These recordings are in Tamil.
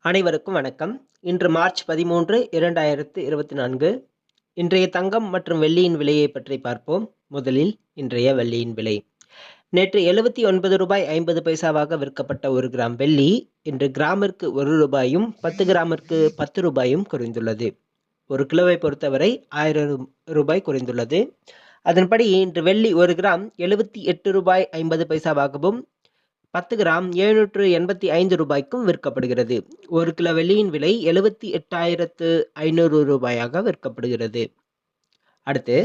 அனைவருக்கும் வணக்கம். இன்று மார்ச் 13, 2024. இன்றைய தங்கம் மற்றும் வெள்ளியின் விலையை பற்றி பார்ப்போம். முதலில் இன்றைய வெள்ளியின் விலை. நேற்று ரூ. 79.50 விற்கப்பட்ட 1 கிராம் வெள்ளி இன்று கிராமிற்கு ரூ. 1 10 கிராமிற்கு ரூ. 10 குறைந்துள்ளது. 1 கிலோவை பொறுத்தவரை ரூபாய் குறைந்துள்ளது. அதன்படி இன்று வெள்ளி 1 கிராம் ரூ. 10 கிராம் ரூ. 785 விற்கப்படுகிறது. 1 கிலோ வெள்ளியின் விலை ரூ. 78,500 விற்கப்படுகிறது. அடுத்து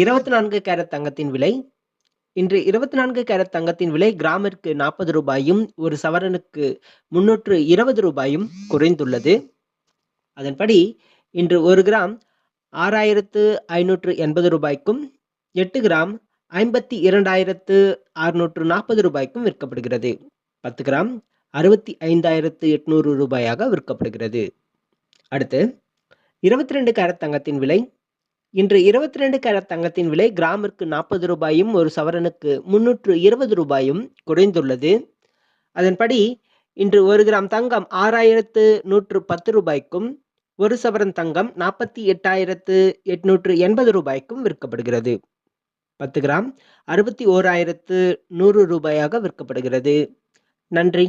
24 கேரட் தங்கத்தின் விலை. இன்று 24 கேரட் தங்கத்தின் விலை கிராமிற்கு ரூ. 40 ஒரு சவரனுக்கு ரூ. 320 குறைந்துள்ளது. அதன்படி இன்று 1 கிராம் ரூ. 6,580 8 கிராம் ரூ. 52,640 விற்கப்படுகிறது. 10 கிராம் ரூ. 65,800 விற்கப்படுகிறது. அடுத்து 22 கேரட் தங்கத்தின் விலை. இன்று 22 கேரட் தங்கத்தின் விலை கிராமிற்கு ரூ. 40 ஒரு சவரனுக்கு ரூ. 320 குறைந்துள்ளது. அதன்படி இன்று 1 கிராம் தங்கம் ரூ. 6,110 ஒரு சவரன் தங்கம் ரூ. 48,880 விற்கப்படுகிறது. 10 கிராம் ரூ. 61,100 விற்கப்படுகிறது. நன்றி.